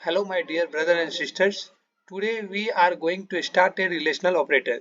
Hello my dear brother and sisters. Today we are going to start a relational operator.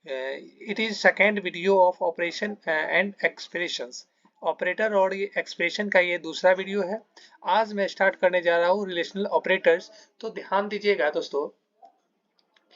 It is second video of operation and expressions. Operator और ये expression का ये दूसरा video है. आज मैं start करने जा रहा हूँ रिलेशनल ऑपरेटर्स. तो ध्यान दीजिएगा दोस्तों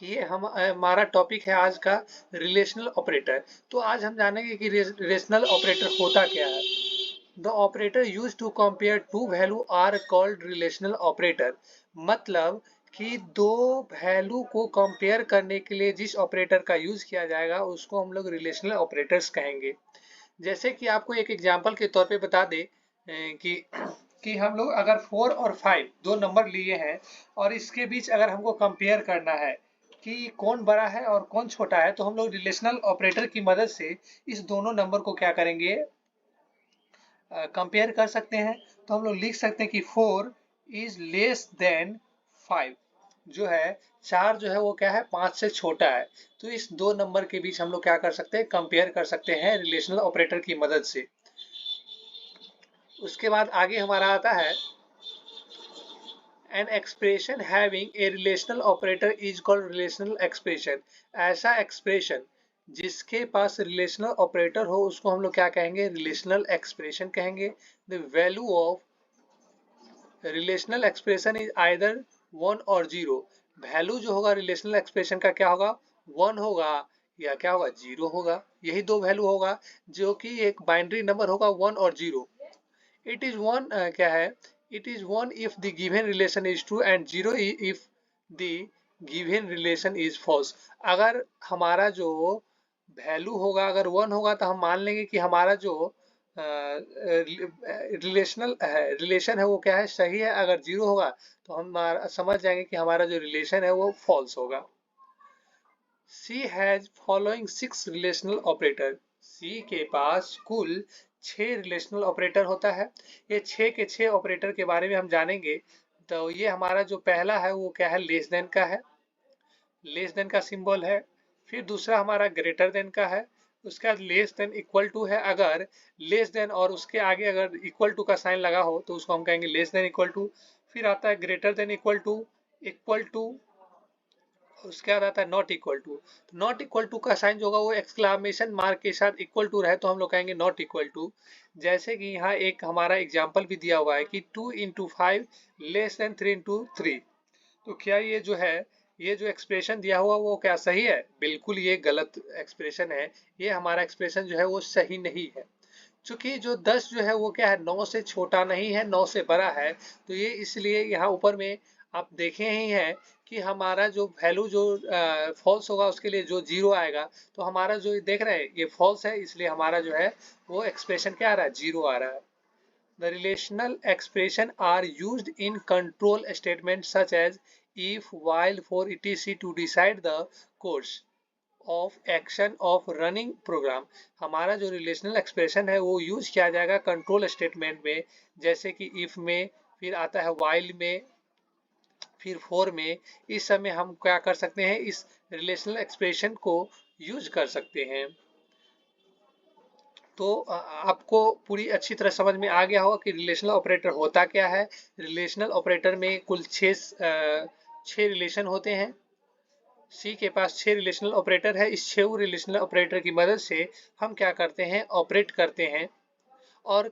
कि ये हमारा टॉपिक है आज का रिलेशनल ऑपरेटर. तो आज हम जानेंगे कि रिलेशनल ऑपरेटर होता क्या है. The operator used to compare two value are called relational operator. मतलब कि दो वैल्यू को कंपेयर करने के लिए जिस ऑपरेटर का यूज किया जाएगा उसको हम लोग रिलेशनल ऑपरेटर्स कहेंगे. जैसे कि आपको एक एग्जांपल के तौर पे बता दे कि हम लोग अगर 4 और 5 दो नंबर लिए हैं और इसके बीच अगर हमको कंपेयर करना है कि कौन बड़ा है और कौन छोटा है, तो हम लोग रिलेशनल ऑपरेटर की मदद से इस दोनों नंबर को क्या करेंगे, कंपेयर कर सकते हैं. तो हम लोग लिख सकते हैं कि 4 इज लेस देन 5. जो है 4 जो है वो क्या है, 5 से छोटा है. तो इस दो नंबर के बीच हम लोग क्या कर सकते हैं, कंपेयर कर सकते हैं रिलेशनल ऑपरेटर की मदद से. उसके बाद आगे हमारा आता है an expression having a relational operator is called relational expression. ऐसा एक्सप्रेशन जिसके पास रिलेशनल ऑपरेटर हो उसको हम लोग क्या कहेंगे, रिलेशनल एक्सप्रेशन कहेंगे. The value of relational expression is either 1 और 0. वैल्यू जो होगा रिलेशनल एक्सप्रेशन का क्या होगा, 1 होगा या क्या होगा, 0 होगा. यही दो वैल्यू होगा जो कि एक बाइनरी नंबर होगा 1 और 0. इट इज 1 क्या है, it is 1 if the given relation is true and 0 if the given relation is false. अगर हमारा जो वैल्यू होगा अगर 1 होगा तो हम मान लेंगे कि हमारा जो रिलेशन है वो क्या है, सही है. अगर 0 होगा तो हम समझ जाएंगे कि हमारा जो रिलेशन है वो फॉल्स होगा. C has following 6 relational operator. C के पास कुल 6 रिलेशनल ऑपरेटर होता है. ये 6 के 6 ऑपरेटर के बारे में हम जानेंगे. तो ये हमारा जो पहला है वो क्या है, लेस देन का है, लेस देन का सिंबल है. फिर दूसरा हमारा ग्रेटर देन का है. उसका लेस देन इक्वल टू है. अगर लेस देन और उसके आगे अगर इक्वल टू का साइन लगा हो तो उसको हम कहेंगे लेस देन इक्वल टू. फिर आता है ग्रेटर देन इक्वल टू, उसके बाद आता है not equal to. Not equal to का साइन जो होगा वो एक्सक्लामेशन मार्क के साथ इक्वल टू रहे तो हम लोग कहेंगे नॉट इक्वल टू. जैसे कि यहाँ एक हमारा एग्जांपल भी दिया हुआ है कि 2 इंटू 5 लेस देन 3 इंटू 3. तो क्या ये जो है, ये जो एक्सप्रेशन दिया हुआ वो क्या सही है, बिल्कुल ये गलत एक्सप्रेशन है. ये हमारा एक्सप्रेशन जो है वो सही नहीं है. चूंकि जो 10 जो है वो क्या है, 9 से छोटा नहीं है, 9 से बड़ा है. तो ये इसलिए यहाँ ऊपर में आप देखे ही हैं कि हमारा जो वैल्यू जो फॉल्स होगा उसके लिए जो 0 आएगा. तो हमारा जो देख रहे हैं ये फॉल्स है, इसलिए हमारा जो है वो एक्सप्रेशन क्या आ रहा है, 0 आ रहा है. The relational expression are used in control statements such as if, while, for, etc. to decide the course of action of running program. हमारा जो रिलेशनल एक्सप्रेशन है वो यूज किया जाएगा कंट्रोल स्टेटमेंट में, जैसे कि इफ में, फिर आता है वाइल में, फिर फोर में. इस समय हम क्या कर सकते हैं, इस रिलेशनल एक्सप्रेशन को यूज कर सकते हैं. तो आपको पूरी अच्छी तरह समझ में आ गया होगा कि रिलेशनल ऑपरेटर होता क्या है. रिलेशनल ऑपरेटर में कुल 6 रिलेशन होते हैं. सी के पास 6 रिलेशनल ऑपरेटर है. इस 6 रिलेशनल ऑपरेटर की मदद से हम क्या करते हैं, ऑपरेट करते हैं. और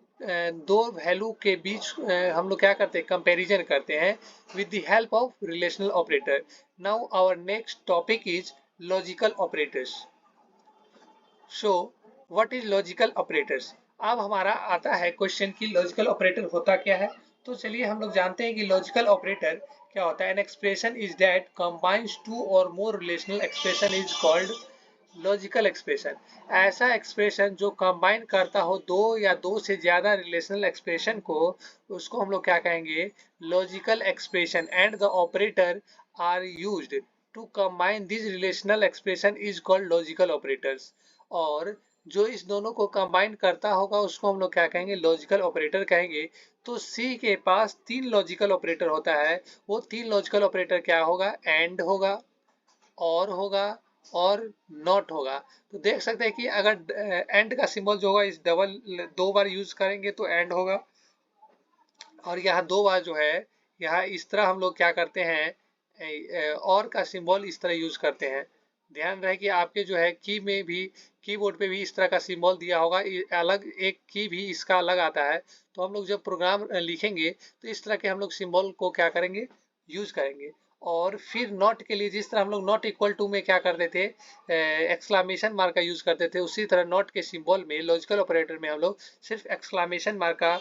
दो वैल्यू के बीच हम लोग क्या करते हैं, कंपैरिजन करते हैं with the help of relational operator. Now our next topic is logical operators. So what is logical operators. अब हमारा आता है क्वेश्चन की लॉजिकल ऑपरेटर होता क्या है. तो चलिए हम लोग जानते हैं कि लॉजिकल ऑपरेटर क्या होता है. An expression is that combines two or more relational expression is called logical expression. ऐसा एक्सप्रेशन जो कंबाइन करता हो दो या दो से ज्यादा रिलेशनल एक्सप्रेशन को, उसको हम लोग क्या कहेंगे, logical expression. And the operator are used to combine this relational expression is called logical operators. और जो इस दोनों को कंबाइन करता होगा उसको हम लोग क्या कहेंगे, लॉजिकल ऑपरेटर कहेंगे. तो सी के पास 3 लॉजिकल ऑपरेटर होता है. वो 3 लॉजिकल ऑपरेटर क्या होगा, एंड होगा, और होगा, और नॉट होगा. तो देख सकते हैं कि अगर एंड का सिंबल जो होगा इस डबल 2 बार यूज करेंगे तो एंड होगा, और यहाँ 2 बार जो है यहाँ इस तरह हम लोग क्या करते हैं, और का सिंबल इस तरह यूज करते हैं। ध्यान रहे कि आपके जो है की में भी, कीबोर्ड पे भी इस तरह का सिंबल दिया होगा, अलग एक की भी इसका अलग आता है। तो हम लोग जब प्रोग्राम लिखेंगे तो इस तरह के हम लोग सिंबल को क्या करेंगे, यूज करेंगे। और फिर नॉट के लिए जिस तरह हम लोग नॉट इक्वल टू में क्या करते थे, एक्सक्लामेशन मार्क का यूज करते थे, उसी तरह नॉट के सिंबल में लॉजिकल ऑपरेटर में हम लोग सिर्फ एक्सक्लामेशन मार्क का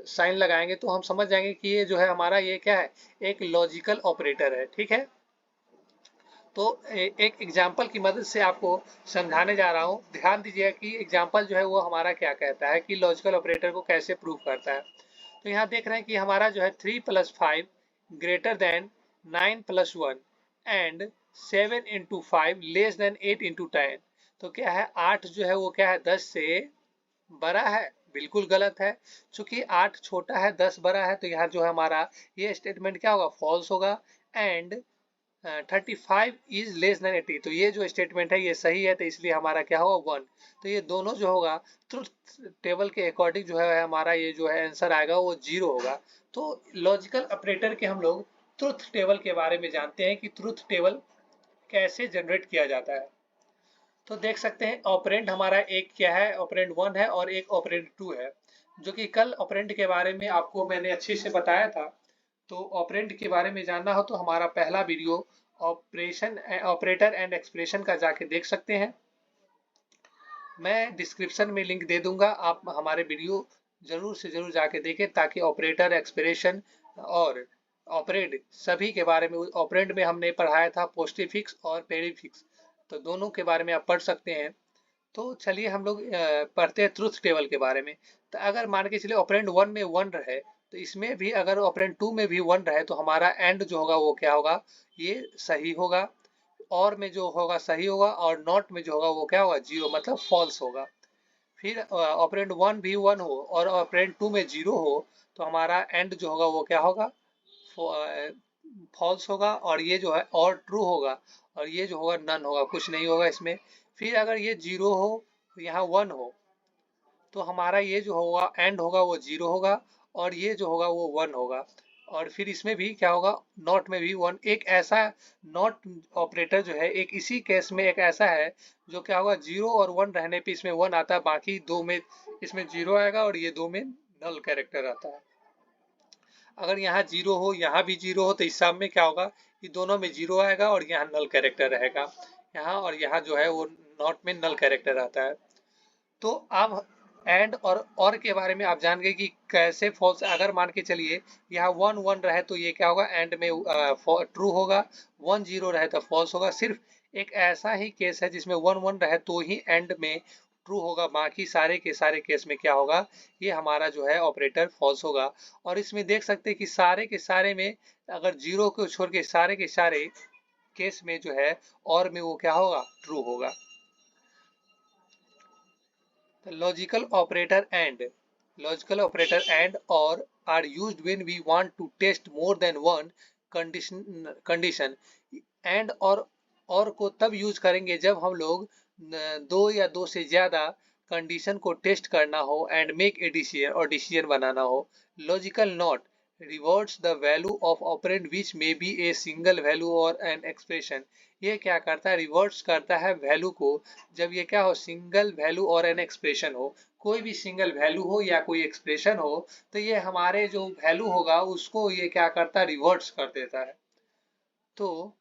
साइन लगाएंगे, तो हम समझ जाएंगे कि ये जो है हमारा ये क्या है, एक लॉजिकल ऑपरेटर है। ठीक है, तो एक एग्जाम्पल की मदद से आपको समझाने जा रहा हूँ। ध्यान दीजिए कि एग्जाम्पल जो है वो हमारा क्या कहता है कि लॉजिकल ऑपरेटर को कैसे प्रूव करता है। तो यहाँ देख रहे हैं कि हमारा जो है 3 + 5 greater than 9 + 1 and 7 × 5 less than 8 × 10। तो क्या है, 8 जो है वो क्या है, 10 से बड़ा है। बिल्कुल गलत है, चूंकि 8 छोटा है 10 बड़ा है, तो यहाँ जो है हमारा ये स्टेटमेंट क्या होगा, फॉल्स होगा। एंड 35 इज लेस देन 80, तो ये जो स्टेटमेंट है ये सही है, तो इसलिए हमारा क्या होगा, 1। तो ये दोनों जो होगा ट्रुथ टेबल के अकॉर्डिंग जो है हमारा ये जो है आंसर आएगा वो 0 होगा। तो लॉजिकल ऑपरेटर के हम लोग ट्रुथ टेबल के बारे में जानते हैं कि ट्रुथ टेबल कैसे जनरेट किया जाता है। तो देख सकते हैं ऑपरेंड हमारा एक क्या है, ऑपरेंड 1 है और एक ऑपरेंड 2 है, जो कि कल ऑपरेंड के बारे में आपको मैंने अच्छे से बताया था। तो ऑपरेंड के बारे में जानना हो तो हमारा पहला video operation operator and expression का जाके देख सकते हैं। मैं डिस्क्रिप्शन में लिंक दे दूंगा, आप हमारे वीडियो जरूर से जरूर जाके देखें, ताकि ऑपरेटर, एक्सप्रेशन और ऑपरेंड सभी के बारे में, ऑपरेंड में हमने पढ़ाया था पोस्टफिक्स और पेरीफिक्स, तो दोनों के बारे में आप पढ़ सकते हैं। तो चलिए हम लोग पढ़ते हैं ट्रुथ टेबल के बारे में। तो अगर मान के चलिए ऑपरेंड 1 में 1 रहे, तो इसमें भी अगर ऑपरेंड 2 में भी 1 रहे, तो हमारा एंड जो होगा वो क्या होगा, ये सही होगा। और में जो होगा सही होगा, और नॉट में जो होगा वो क्या होगा, 0, मतलब फॉल्स होगा। फिर ऑपरेंड 1 भी 1 हो और ऑपरेंड 2 में 0 हो, तो हमारा एंड जो होगा वो क्या होगा, फॉल्स होगा। और ये जो है और ट्रू होगा, और ये जो होगा नन होगा, कुछ नहीं होगा इसमें। फिर अगर ये 0 हो, यहाँ 1 हो, तो हमारा ये जो होगा एंड होगा वो 0 होगा, और ये जो होगा वो 1 होगा। और फिर इसमें भी क्या होगा, नॉट में भी 1। एक ऐसा नॉट ऑपरेटर जो है, एक इसी केस में एक ऐसा है जो क्या होगा, 0 और 1 रहने पे इसमें 1 आता है, बाकी दो में इसमें 0 आएगा, और ये दो में नल कैरेक्टर आता है। अगर यहाँ 0 हो, यहाँ भी 0 हो, तो इस सब में क्या होगा, ये दोनों में 0 आएगा और यहाँ नल कैरेक्टर रहेगा यहाँ, और यहाँ जो है वो नॉट में नल कैरेक्टर आता है। तो अब एंड और के बारे में आप जान गए कि कैसे फॉल्स। अगर मान के चलिए यहाँ 1 1 रहे, तो ये क्या होगा, एंड में ट्रू होगा। 1 0 रहे तो फॉल्स होगा। सिर्फ एक ऐसा ही केस है जिसमें 1 1 रहे तो ही एंड में ट्रू होगा, बाकी सारे के सारे केस में क्या होगा, ये हमारा जो है ऑपरेटर फॉल्स होगा। और इसमें देख सकते हैं कि सारे के सारे में अगर 0 को छोड़ के सारे के सारे केस में जो है और में वो क्या होगा, ट्रू होगा। Logical operator and or are used when we want to test more than one condition and और को तब यूज करेंगे जब हम लोग दो या दो से ज्यादा कंडीशन को टेस्ट करना हो एंड मेक ए डिसीजन, और डिसीजन बनाना हो। Logical not rewards the value of operand which may be a single value or an expression। ये क्या करता है, रिवर्ट्स करता है वैल्यू को, जब ये क्या हो, सिंगल वैल्यू और एन एक्सप्रेशन हो। कोई भी सिंगल वैल्यू हो या कोई एक्सप्रेशन हो, तो ये हमारे जो वैल्यू होगा उसको ये क्या करता है, रिवर्ट्स कर देता है। तो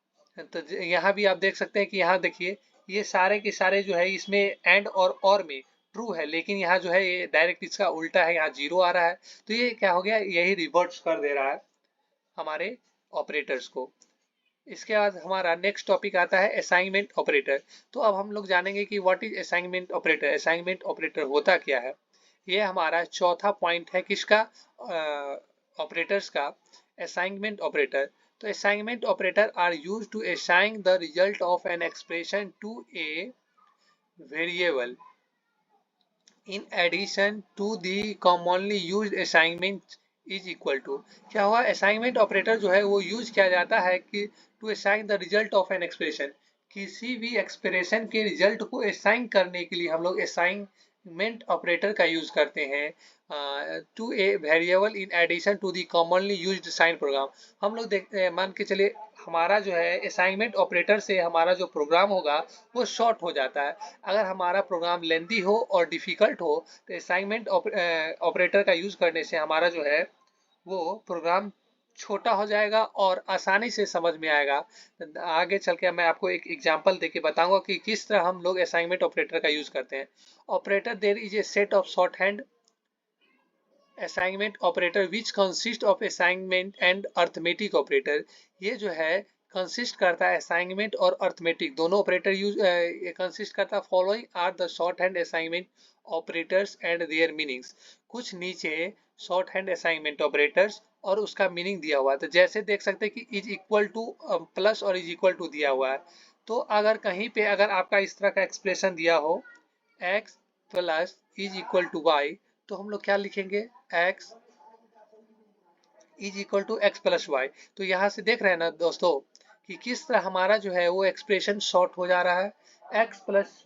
यहाँ भी आप देख सकते हैं कि यहाँ देखिए ये सारे के सारे जो है इसमें एंड और में ट्रू है, लेकिन यहाँ जो है ये डायरेक्ट इसका उल्टा है, यहाँ 0 आ रहा है। तो ये क्या हो गया, यही रिवर्ट्स कर दे रहा है हमारे ऑपरेटर्स को। इसके बाद हमारा नेक्स्ट टॉपिक आता है असाइनमेंट ऑपरेटर। तो अब हम लोग जानेंगे कि what is assignment operator. Assignment operator होता क्या है, ये हमारा चौथा पॉइंट है किसका, ऑपरेटर्स का, असाइनमेंट ऑपरेटर। तो assignment operator are used to assign the result of an expression to a variable in addition to the commonly used assignment is equal to। क्या हुआ, असाइनमेंट ऑपरेटर जो है वो यूज किया जाता है कि to assign the result of an expression, किसी भी एक्सप्रेशन के रिजल्ट को असाइन करने के लिए हम लोग असाइन असाइनमेंट ऑपरेटर का यूज करते हैं to a variable in addition to the commonly used sign program. हम लोग मान के चलिए हमारा जो है असाइनमेंट ऑपरेटर से हमारा जो प्रोग्राम होगा वो शॉर्ट हो जाता है। अगर हमारा प्रोग्राम लेंदी हो और डिफिकल्ट हो तो असाइनमेंट ऑपरेटर का यूज करने से हमारा जो है वो प्रोग्राम छोटा हो जाएगा और आसानी से समझ में आएगा। आगे चल के मैं आपको एक एग्जांपल देके बताऊंगा कि किस तरह हम लोग असाइनमेंट ऑपरेटर का यूज करते हैं। Operator there is a set of short hand assignment operator which consist of assignment and arithmetic operator. ये जो है कंसिस्ट करता है असाइनमेंट और अर्थमेटिक दोनों ऑपरेटर यूज कंसिस्ट करता है। Following are the short hand assignment operators and their meanings. कुछ नीचे शॉर्ट हैंड असाइनमेंट ऑपरेटर्स और उसका मीनिंग दिया हुआ है। तो जैसे देख सकते हैं कि इज इक्वल टू प्लस और इज इक्वल टू दिया हुआ है। तो अगर कहीं पे अगर आपका इस तरह का एक्सप्रेशन दिया हो x plus is equal to y, तो हम लोग क्या लिखेंगे x is equal to x plus y. तो यहाँ से देख रहे हैं ना दोस्तों कि किस तरह हमारा जो है वो एक्सप्रेशन शॉर्ट हो जा रहा है। x plus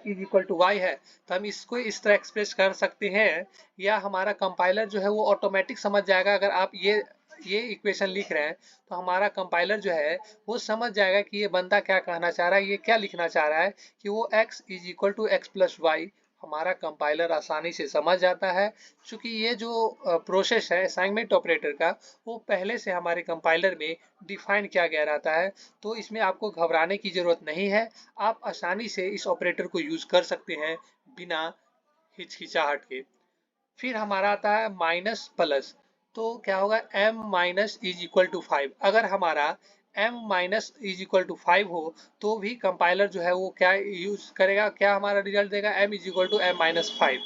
is equal to y है तो हम इसको इस तरह एक्सप्रेस कर सकते हैं, या हमारा कंपाइलर जो है वो ऑटोमेटिक समझ जाएगा। अगर आप ये इक्वेशन लिख रहे हैं तो हमारा कंपाइलर जो है वो समझ जाएगा कि ये बंदा क्या कहना चाह रहा है, ये क्या लिखना चाह रहा है कि वो x is equal to x plus y. हमारा कंपाइलर आसानी से समझ जाता है क्योंकि ये जो प्रोसेस है असाइनमेंट ऑपरेटर का वो पहले से हमारे कंपाइलर में डिफाइन किया गया रहता है। तो इसमें आपको घबराने की जरूरत नहीं है, आप आसानी से इस ऑपरेटर को यूज कर सकते हैं बिना हिचकिचाहट के। फिर हमारा आता है माइनस प्लस। तो क्या होगा m minus is equal to 5। अगर हमारा m minus is equal to 5 हो तो भी कंपाइलर जो है वो क्या यूज करेगा, क्या हमारा रिजल्ट देगा m is equal to m minus 5।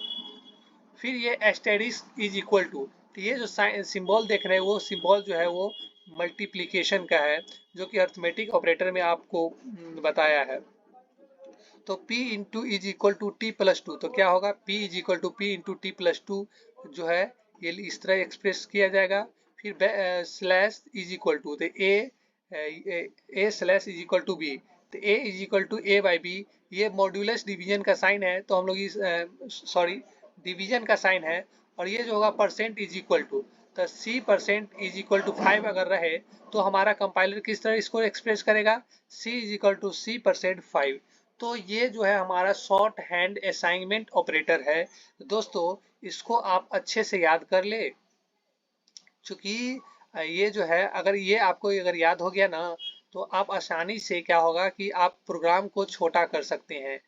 फिर ये एस्टेरिस इज इक्वल टू, तो ये जो सिंबल देख रहे हैं वो सिंबल जो है वो मल्टीप्लीकेशन का है जो कि अर्थमेटिक ऑपरेटर में आपको बताया है। तो P into is equal to t plus two, तो क्या होगा P is equal to P into t plus two जो है ये इस तरह एक्सप्रेस किया जाएगा। फिर स्लैश इज इक्वल टू, तो a slash is equal to b, तो A is equal to a by b. ये मॉड्यूलस डिवीजन का साइन है तो हम लोग इस सॉरी डिवीजन का साइन है। और ये जो होगा परसेंट इज इक्वल टू, तो C percent is equal to 5 अगर रहे तो हमारा कंपाइलर किस तरह इसको एक्सप्रेस करेगा C is equal to C percent 5। तो ये जो है हमारा शॉर्ट हैंड असाइनमेंट ऑपरेटर है। दोस्तों इसको आप अच्छे से याद कर ले, क्योंकि ये जो है अगर ये आपको अगर याद हो गया ना तो आप आसानी से क्या होगा कि आप प्रोग्राम को छोटा कर सकते हैं।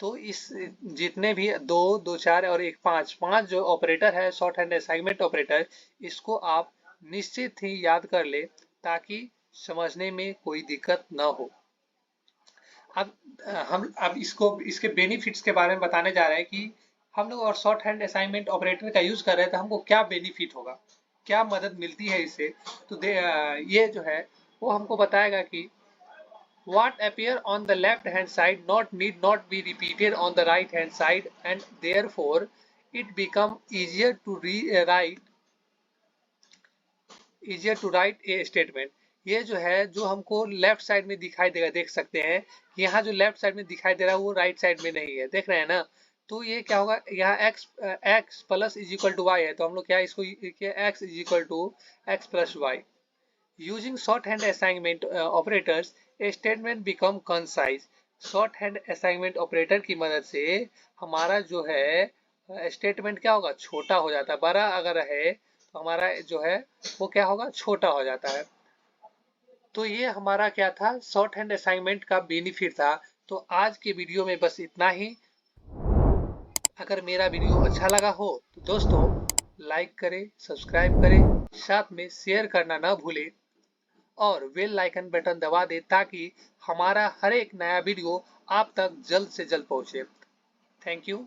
तो इस जितने भी दो दो चार और एक पाँच पाँच जो ऑपरेटर है शॉर्ट हैंड असाइनमेंट ऑपरेटर, इसको आप निश्चित ही याद कर ले ताकि समझने में कोई दिक्कत ना हो। अब हम अब इसके बेनिफिट्स के बारे में बताने जा रहे हैं कि हम लोग और शॉर्ट हैंड असाइनमेंट ऑपरेटर का यूज कर रहे हैं तो हमको क्या बेनिफिट होगा, क्या मदद मिलती है इससे। तो ये जो है वो हमको बताएगा कि what appear on the left hand side need not be repeated on the right hand side and therefore it become easier to write a statement। ये जो है जो हमको लेफ्ट साइड में दिखाई देगा, देख सकते हैं कि यहाँ जो लेफ्ट साइड में दिखाई दे रहा है वो राइट साइड में नहीं है, देख रहे हैं ना। तो ये क्या होगा, यहाँ x plus is equal to y है तो हम लोग क्या इसको x is equal to x plus y. Using short hand assignment operators a statement become concise. Short hand assignment operator की मदद से हमारा जो है स्टेटमेंट क्या होगा, छोटा हो जाता है। बड़ा अगर है तो हमारा जो है वो क्या होगा, छोटा हो जाता है। तो ये हमारा क्या था, शॉर्ट हैंड असाइनमेंट का बेनिफिट था। तो आज के वीडियो में बस इतना ही। अगर मेरा वीडियो अच्छा लगा हो तो दोस्तों लाइक करें, सब्सक्राइब करें, साथ में शेयर करना ना भूलें और बेल आइकन बटन दबा दें ताकि हमारा हर एक नया वीडियो आप तक जल्द से जल्द पहुंचे। Thank you.